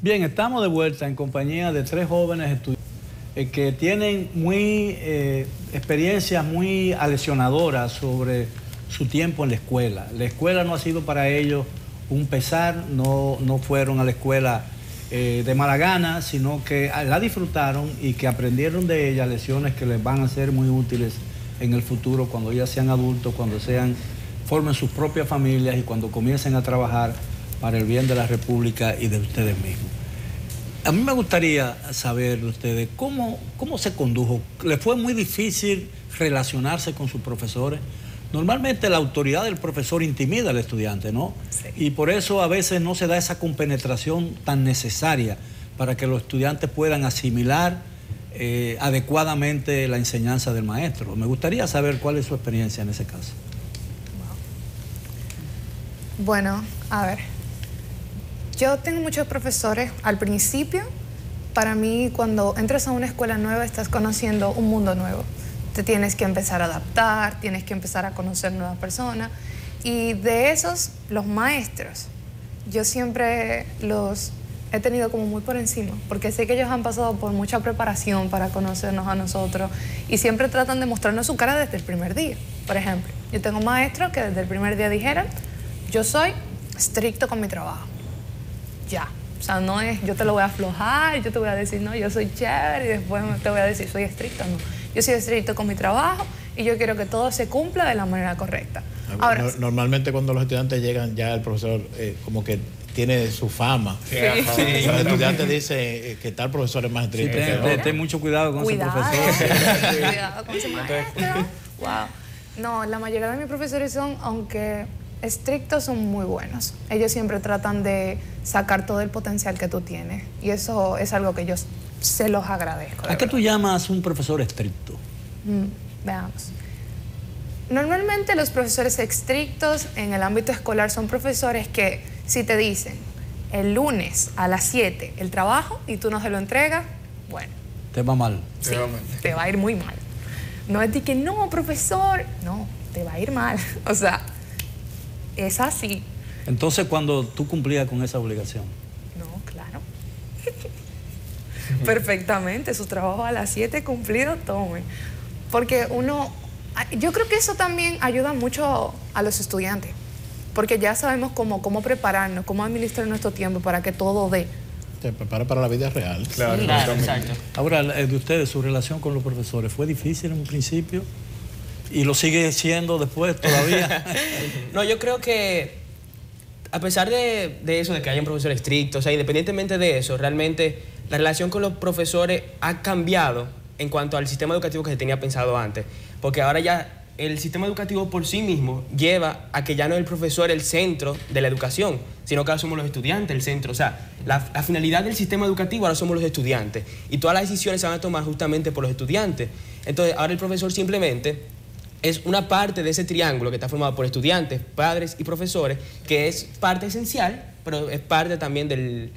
Bien, estamos de vuelta en compañía de tres jóvenes estudiantes que tienen experiencias muy aleccionadoras sobre su tiempo en la escuela. La escuela no ha sido para ellos un pesar, no fueron a la escuela de mala gana, sino que la disfrutaron y que aprendieron de ella lecciones que les van a ser muy útiles en el futuro cuando ya sean adultos, cuando formen sus propias familias y cuando comiencen a trabajar para el bien de la República y de ustedes mismos. A mí me gustaría saber de ustedes cómo se condujo. ¿Les fue muy difícil relacionarse con sus profesores? Normalmente la autoridad del profesor intimida al estudiante, ¿no? Sí. Y por eso a veces no se da esa compenetración tan necesaria para que los estudiantes puedan asimilar adecuadamente la enseñanza del maestro. Me gustaría saber cuál es su experiencia en ese caso. Bueno, a ver. Yo tengo muchos profesores. Al principio, para mí, cuando entras a una escuela nueva, estás conociendo un mundo nuevo. Te tienes que empezar a adaptar, tienes que empezar a conocer nuevas personas. Y de esos, los maestros, yo siempre los he tenido como muy por encima, porque sé que ellos han pasado por mucha preparación para conocernos a nosotros y siempre tratan de mostrarnos su cara desde el primer día. Por ejemplo, yo tengo maestros que desde el primer día dijeron, yo soy estricto con mi trabajo. Ya. O sea, no es yo te lo voy a aflojar, yo te voy a decir, no, yo soy chévere y después te voy a decir, soy estricto. No, yo soy estricto con mi trabajo y yo quiero que todo se cumpla de la manera correcta. Ahora, normalmente cuando los estudiantes llegan, ya el profesor como que tiene su fama. Sí. Sí. Los estudiantes dicen que tal profesor es más estricto. Sí, ten mucho cuidado con ese profesor. Cuidado con ese maestro. Wow. No, la mayoría de mis profesores son, aunque estrictos, son muy buenos. Ellos siempre tratan de sacar todo el potencial que tú tienes. Y eso es algo que yo se los agradezco. ¿A qué tú llamas un profesor estricto? Veamos. Normalmente los profesores estrictos en el ámbito escolar son profesores que si te dicen el lunes a las 7 el trabajo y tú no se lo entregas, bueno. Te va mal. Sí, te va a ir muy mal. No es de que no, profesor, no, te va a ir mal. O sea, es así. Entonces, cuando tú cumplías con esa obligación. No, claro. Perfectamente, su trabajo a las 7 cumplido, tome. Porque yo creo que eso también ayuda mucho a los estudiantes, porque ya sabemos cómo prepararnos, cómo administrar nuestro tiempo para que todo dé. Te prepara para la vida real. Claro, sí. Claro, exacto. Ahora, de ustedes, su relación con los profesores, ¿fue difícil en un principio? ¿Y lo sigue siendo después todavía? No, yo creo que a pesar de eso, de que hayan profesores estrictos, o sea, independientemente de eso, realmente la relación con los profesores ha cambiado en cuanto al sistema educativo que se tenía pensado antes. Porque ahora ya el sistema educativo por sí mismo lleva a que ya no es el profesor el centro de la educación, sino que ahora somos los estudiantes el centro. O sea, la finalidad del sistema educativo ahora somos los estudiantes. Y todas las decisiones se van a tomar justamente por los estudiantes. Entonces, ahora el profesor simplemente es una parte de ese triángulo que está formado por estudiantes, padres y profesores, que es parte esencial, pero es parte también del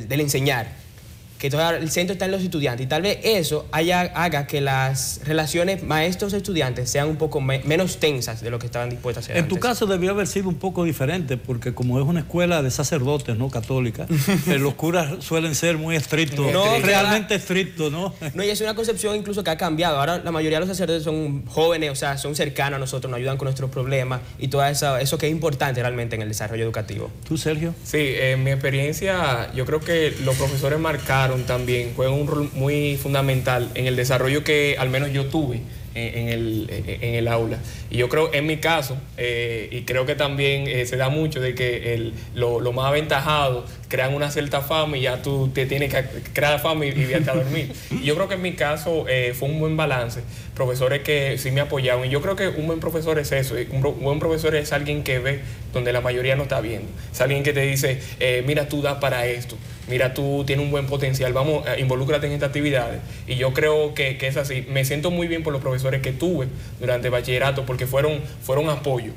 enseñar. Que todo el centro está en los estudiantes y tal vez eso haga que las relaciones maestros-estudiantes sean un poco menos tensas de lo que estaban dispuestas a hacer antes. En tu caso debió haber sido un poco diferente porque como es una escuela de sacerdotes, ¿no? Católica, los curas suelen ser muy estrictos, realmente estrictos, ¿no? No, y es una concepción incluso que ha cambiado. Ahora la mayoría de los sacerdotes son jóvenes, o sea, son cercanos a nosotros, nos ayudan con nuestros problemas y todo eso que es importante realmente en el desarrollo educativo. ¿Tú, Sergio? Sí, en mi experiencia yo creo que los profesores marcaron también, juegan un rol muy fundamental en el desarrollo que al menos yo tuve en el aula. Y yo creo, en mi caso, y creo que también se da mucho de que lo más aventajado crean una cierta fama y ya tú te tienes que crear fama y irte a dormir. Y yo creo que en mi caso fue un buen balance. Profesores que sí me apoyaban. Y yo creo que un buen profesor es eso. Un buen profesor es alguien que ve donde la mayoría no está viendo. Es alguien que te dice, mira, tú das para esto. Mira, tú tienes un buen potencial. Vamos, involúcrate en estas actividades. Y yo creo que es así. Me siento muy bien por los profesores que tuve durante el bachillerato porque fueron apoyo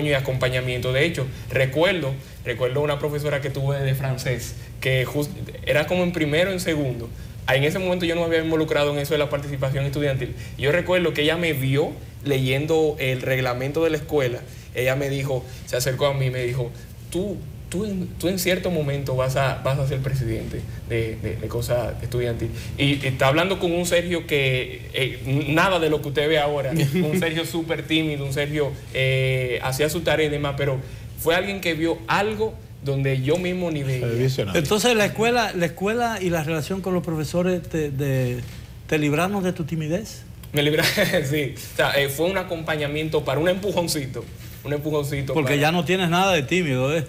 y acompañamiento. De hecho, recuerdo una profesora que tuve de francés que era como en primero o en segundo. En ese momento yo no me había involucrado en eso de la participación estudiantil. Yo recuerdo que ella me vio leyendo el reglamento de la escuela. Ella me dijo, se acercó a mí y me dijo, tú tú en cierto momento vas a ser presidente de cosas estudiantil. Y está hablando con un Sergio que nada de lo que usted ve ahora, un Sergio súper tímido, un Sergio hacía su tarea y demás, pero fue alguien que vio algo donde yo mismo ni veía. Entonces la escuela y la relación con los profesores te libraron de tu timidez. Me libré, sí. O sea, fue un acompañamiento para un empujoncito. Porque ya no tienes nada de tímido, ¿eh?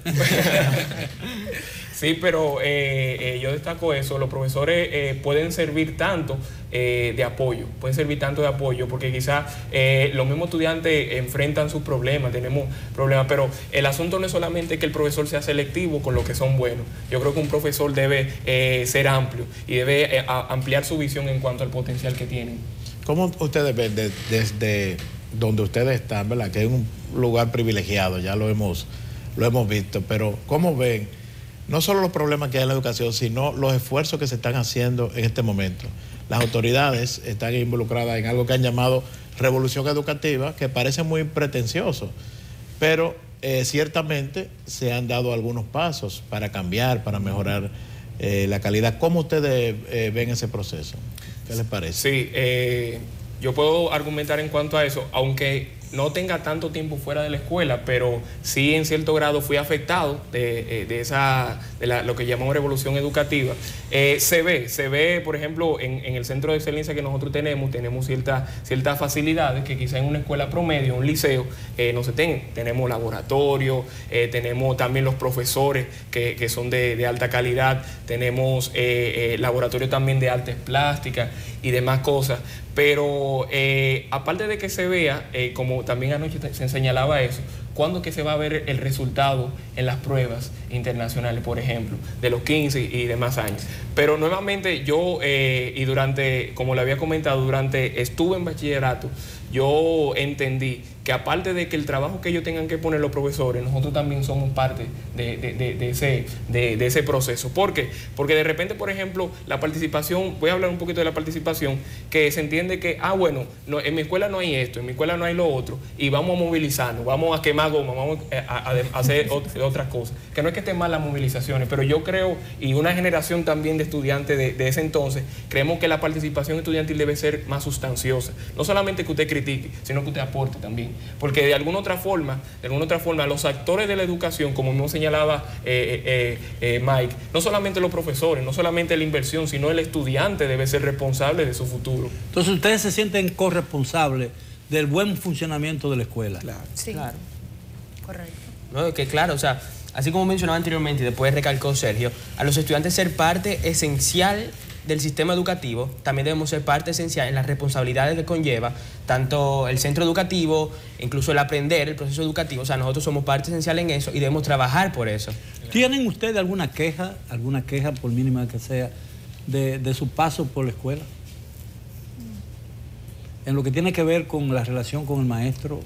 Sí, pero yo destaco eso. Los profesores pueden servir tanto de apoyo, porque quizás los mismos estudiantes enfrentan sus problemas, tenemos problemas, pero el asunto no es solamente que el profesor sea selectivo con los que son buenos. Yo creo que un profesor debe ser amplio y debe ampliar su visión en cuanto al potencial que tienen. ¿Cómo ustedes ven desde donde ustedes están, verdad? Que es un lugar privilegiado, ya lo hemos visto, pero ¿cómo ven no solo los problemas que hay en la educación, sino los esfuerzos que se están haciendo en este momento? Las autoridades están involucradas en algo que han llamado revolución educativa, que parece muy pretencioso, pero ciertamente se han dado algunos pasos para cambiar, para mejorar la calidad. ¿Cómo ustedes ven ese proceso? ¿Qué les parece? Sí, yo puedo argumentar en cuanto a eso, aunque no tenga tanto tiempo fuera de la escuela, pero sí en cierto grado fui afectado de lo que llamamos revolución educativa. Se ve, por ejemplo, en el centro de excelencia que nosotros tenemos ciertas facilidades que quizá en una escuela promedio, un liceo, no se tienen. Tenemos laboratorio, tenemos también los profesores que son de alta calidad, tenemos laboratorio también de artes plásticas y demás cosas. Pero aparte de que se vea, como también anoche se señalaba eso, ¿cuándo es que se va a ver el resultado en las pruebas internacionales, por ejemplo, de los 15 y demás años? Pero nuevamente yo, como le había comentado, estuve en bachillerato, yo entendí que aparte de que el trabajo que ellos tengan que poner los profesores, nosotros también somos parte de ese proceso. ¿Por qué? Porque de repente, por ejemplo, la participación, voy a hablar un poquito de la participación, que se entiende que, bueno, en mi escuela no hay esto, en mi escuela no hay lo otro, y vamos a movilizarnos, vamos a quemar goma, vamos a hacer otras cosas. Que no es que estén mal las movilizaciones, pero yo creo, y una generación también de estudiantes de ese entonces, creemos que la participación estudiantil debe ser más sustanciosa. No solamente que usted critique, sino que usted aporte también. Porque de alguna otra forma, los actores de la educación, como mismo señalaba Mike, no solamente los profesores, no solamente la inversión, sino el estudiante debe ser responsable de su futuro. Entonces ustedes se sienten corresponsables del buen funcionamiento de la escuela. Claro. Sí. Claro. Correcto. No, que claro, o sea, así como mencionaba anteriormente y después recalcó Sergio, a los estudiantes ser parte esencial del sistema educativo, también debemos ser parte esencial en las responsabilidades que conlleva tanto el centro educativo, incluso el aprender, el proceso educativo. O sea, nosotros somos parte esencial en eso y debemos trabajar por eso. ¿Tienen ustedes alguna queja, por mínima que sea, de su paso por la escuela? En lo que tiene que ver con la relación con el maestro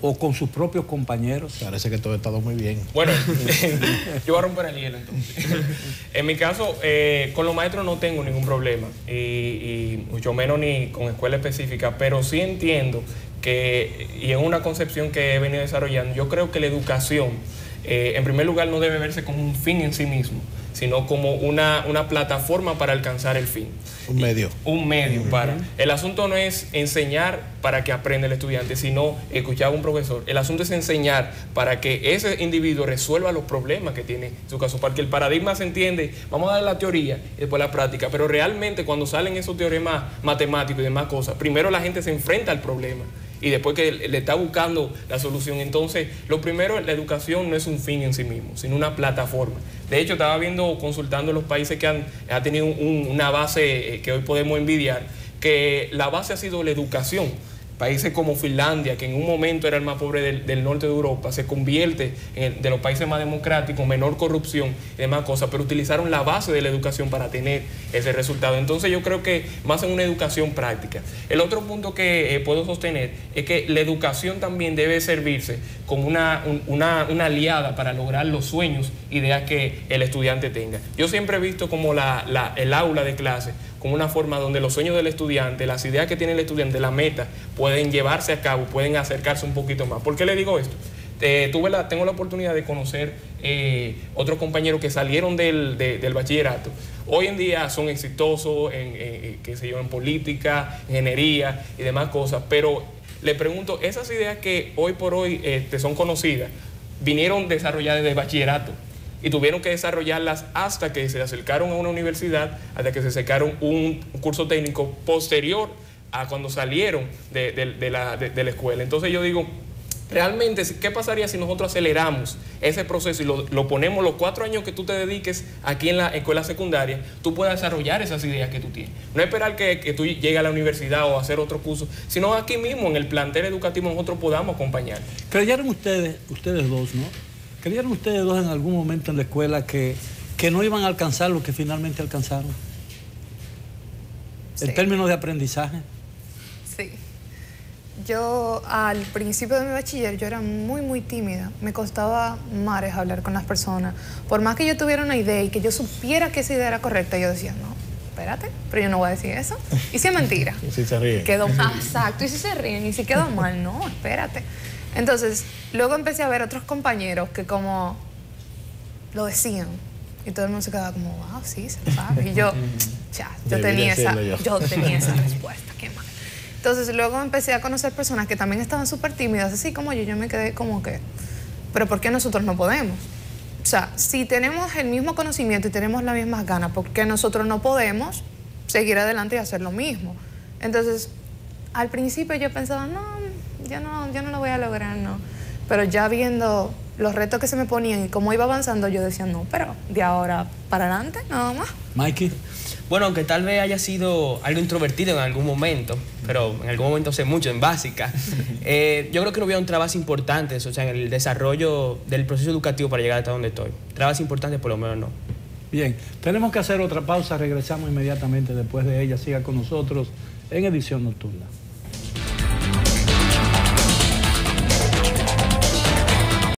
o con sus propios compañeros. Parece que todo ha estado muy bien. Bueno, yo voy a romper el hielo entonces. En mi caso, con los maestros no tengo ningún problema, y mucho menos ni con escuela específica, pero sí entiendo que, y es una concepción que he venido desarrollando, yo creo que la educación, en primer lugar, no debe verse como un fin en sí mismo, sino como una plataforma para alcanzar el fin. Un medio para. El asunto no es enseñar para que aprenda el estudiante, sino escuchar a un profesor. El asunto es enseñar para que ese individuo resuelva los problemas que tiene en su caso, porque el paradigma se entiende, vamos a dar la teoría y después la práctica, pero realmente cuando salen esos teoremas matemáticos y demás cosas, primero la gente se enfrenta al problema y después que le está buscando la solución. Entonces, lo primero, la educación no es un fin en sí mismo, sino una plataforma. De hecho, estaba consultando los países que han tenido una base que hoy podemos envidiar, que la base ha sido la educación. Países como Finlandia, que en un momento era el más pobre del norte de Europa, se convierte de los países más democráticos, menor corrupción y demás cosas, pero utilizaron la base de la educación para tener ese resultado. Entonces yo creo que más en una educación práctica. El otro punto que puedo sostener es que la educación también debe servirse como una aliada para lograr los sueños, ideas que el estudiante tenga. Yo siempre he visto como el aula de clase como una forma donde los sueños del estudiante, las ideas que tiene el estudiante, la meta, pueden llevarse a cabo, pueden acercarse un poquito más. ¿Por qué le digo esto? Tengo la oportunidad de conocer otros compañeros que salieron del bachillerato, hoy en día son exitosos qué sé yo, en política, ingeniería y demás cosas, pero le pregunto, esas ideas que hoy por hoy son conocidas, vinieron desarrolladas desde bachillerato y tuvieron que desarrollarlas hasta que se acercaron a una universidad, hasta que se sacaron un curso técnico posterior a cuando salieron de la escuela. Entonces yo digo, realmente, ¿qué pasaría si nosotros aceleramos ese proceso y lo ponemos los 4 años que tú te dediques aquí en la escuela secundaria, tú puedas desarrollar esas ideas que tú tienes? No esperar que tú llegues a la universidad o a hacer otro curso, sino aquí mismo en el plantel educativo nosotros podamos acompañar. ¿Creyeron ustedes dos, no? ¿Creyeron ustedes dos en algún momento en la escuela que no iban a alcanzar lo que finalmente alcanzaron? Sí. En términos de aprendizaje. Sí. Yo al principio de mi bachiller yo era muy tímida. Me costaba mares hablar con las personas. Por más que yo tuviera una idea y que yo supiera que esa idea era correcta, yo decía, no, espérate, pero yo no voy a decir eso. ¿Y si es mentira? Y si se ríen. Exacto, y si se ríen, y si quedó mal, no, espérate. Entonces, luego empecé a ver otros compañeros que como lo decían. Y todo el mundo se quedaba como, wow, sí, se lo sabe. Y yo, yo tenía esa respuesta, qué mal. Entonces luego empecé a conocer personas que también estaban súper tímidas, así como yo me quedé como que, pero ¿por qué nosotros no podemos? O sea, si tenemos el mismo conocimiento y tenemos las mismas ganas, ¿por qué nosotros no podemos seguir adelante y hacer lo mismo? Entonces, al principio yo pensaba, no, yo no lo voy a lograr, no. Pero ya viendo los retos que se me ponían y cómo iba avanzando, yo decía, no, pero de ahora para adelante, nada más. Mikey. Bueno, aunque tal vez haya sido algo introvertido en algún momento, pero en algún momento sé mucho en básica, yo creo que no hubieron trabas importantes, o sea, en el desarrollo del proceso educativo para llegar hasta donde estoy. Trabas importantes por lo menos no. Bien, tenemos que hacer otra pausa, regresamos inmediatamente después de ella. Siga con nosotros en Edición Nocturna.